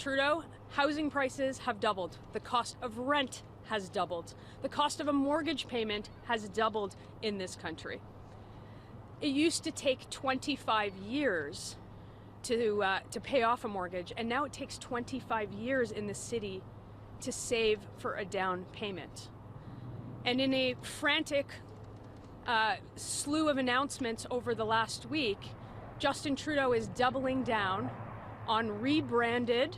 Trudeau, housing prices have doubled. The cost of rent has doubled. The cost of a mortgage payment has doubled in this country. It used to take 25 years to pay off a mortgage, and now it takes 25 years in the city to save for a down payment. And in a frantic slew of announcements over the last week, Justin Trudeau is doubling down on rebranded,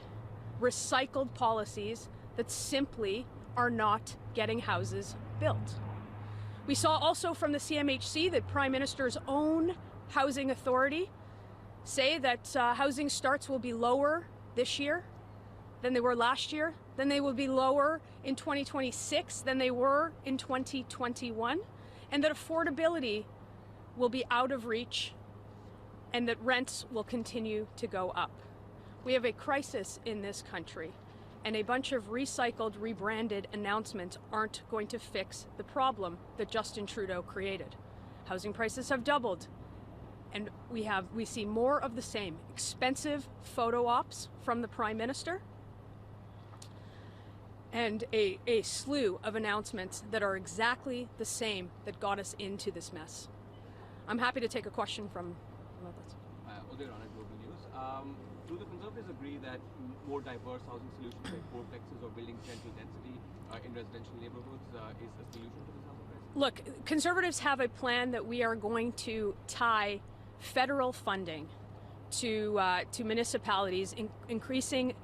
recycled policies that simply are not getting houses built. We saw also from the CMHC, the Prime Minister's own housing authority, say that housing starts will be lower this year than they were last year, then they will be lower in 2026 than they were in 2021, and that affordability will be out of reach and that rents will continue to go up. We have a crisis in this country, and a bunch of recycled, rebranded announcements aren't going to fix the problem that Justin Trudeau created. Housing prices have doubled, and we see more of the same. Expensive photo ops from the Prime Minister, and a slew of announcements that are exactly the same that got us into this mess. I'm happy to take a question from this. Uday Rana, Global News. Do the Conservatives agree that more diverse housing solutions like fourplexes or building central density in residential neighborhoods is a solution to this housing crisis? Look, Conservatives have a plan that we are going to tie federal funding to municipalities, increasing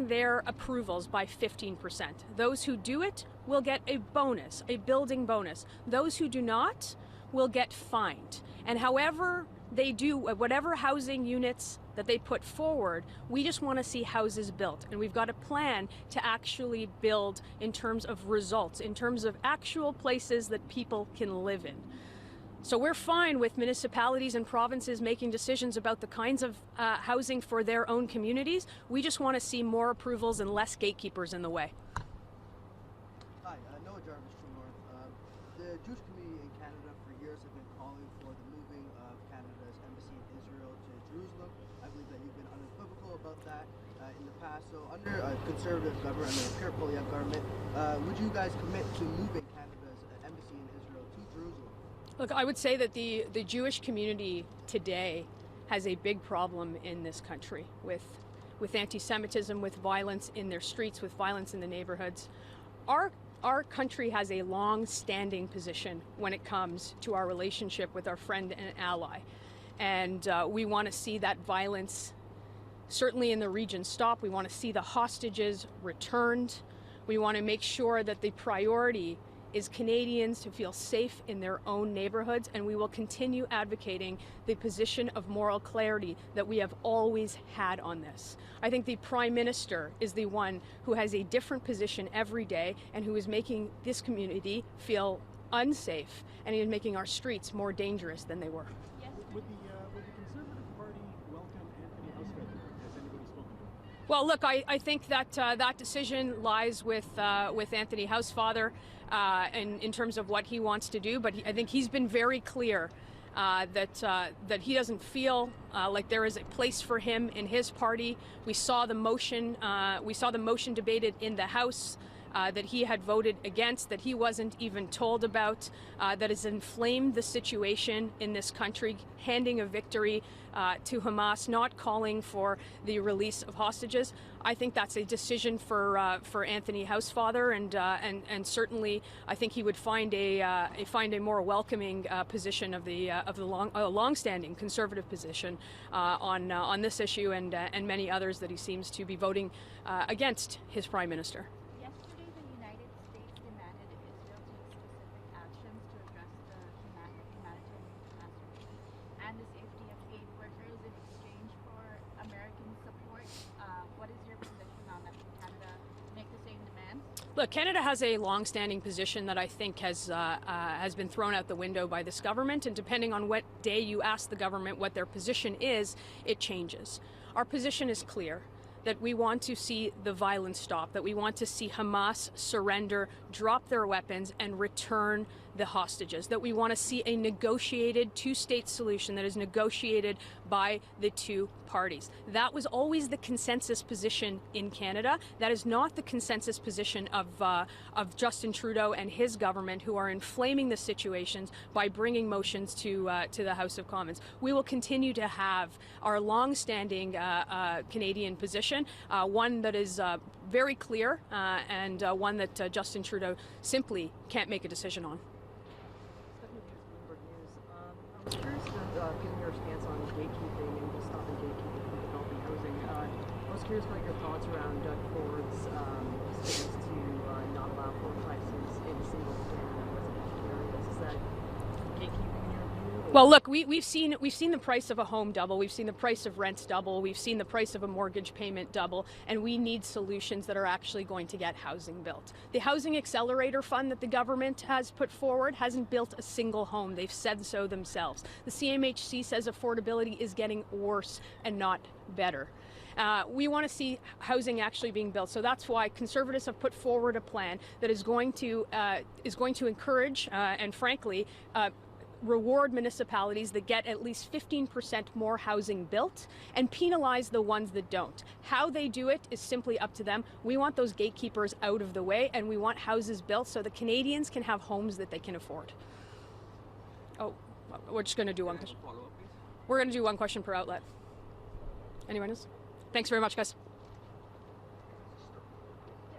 their approvals by 15%. Those who do it will get a bonus, a building bonus. Those who do not will get fined. And however they do, whatever housing units that they put forward, we just want to see houses built. And we've got a plan to actually build in terms of results, in terms of actual places that people can live in. So we're fine with municipalities and provinces making decisions about the kinds of housing for their own communities. We just want to see more approvals and less gatekeepers in the way. Hi, Noah Jarvis from North. The Jewish community in Canada for years have been calling for the moving of Canada's embassy in Israel to Jerusalem. I believe that you've been unequivocal about that in the past. So under a Conservative government, under a Pierre Poilievre government, would you guys commit to moving Canada's embassy in Israel to Jerusalem? Look, I would say that the Jewish community today has a big problem in this country with anti-Semitism, with violence in their streets, with violence in the neighborhoods. Our country has a long-standing position when it comes to our relationship with our friend and ally. And we want to see that violence, certainly in the region, stop. We want to see the hostages returned. We want to make sure that the priority is Canadians to feel safe in their own neighborhoods, and we will continue advocating the position of moral clarity that we have always had on this. I think the Prime Minister is the one who has a different position every day and who is making this community feel unsafe, and he is making our streets more dangerous than they were. Would the Conservative Party welcome Anthony Housefather? Has anybody spoken to him? Well, look, I think that that decision lies with Anthony Housefather in terms of what he wants to do. But I think he's been very clear that he doesn't feel like there is a place for him in his party. We saw the motion. Debated in the House. That he had voted against, that he wasn't even told about, that has inflamed the situation in this country, handing a victory to Hamas, not calling for the release of hostages. I think that's a decision for Anthony Housefather, and certainly I think he would find a more welcoming position of the long-standing Conservative position on this issue and many others that he seems to be voting against his Prime Minister. And the safety of aid workers in exchange for American support. What is your position on that? Can Canada make the same demands? Look, Canada has a long-standing position that I think has been thrown out the window by this government, and depending on what day you ask the government what their position is, it changes. Our position is clear, that we want to see the violence stop, that we want to see Hamas surrender, drop their weapons, and return the hostages, that we want to see a negotiated two-state solution that is negotiated by the two parties. That was always the consensus position in Canada. That is not the consensus position of Justin Trudeau and his government, who are inflaming the situations by bringing motions to the House of Commons. We will continue to have our long-standing Canadian position, one that is very clear and one that Justin Trudeau simply can't make a decision on. I was curious to get your stance on gatekeeping and just stopping gatekeeping from developing housing. I was curious about your thoughts around Doug Ford's stance to not allow home prices in single-family residential areas. Is that gatekeeping in your view? Well, look, we've seen the price of a home double. We've seen the price of rents double. We've seen the price of a mortgage payment double, and we need solutions that are actually going to get housing built. The Housing Accelerator Fund that the government has put forward hasn't built a single home. They've said so themselves. The CMHC says affordability is getting worse and not better. We want to see housing actually being built, so that's why Conservatives have put forward a plan that is going to encourage and frankly reward municipalities that get at least 15% more housing built and penalize the ones that don't. How they do it is simply up to them. We want those gatekeepers out of the way, and we want houses built so the Canadians can have homes that they can afford. Oh, we're just going to do one question. We're going to do one question per outlet. Anyone else? Thanks very much, guys.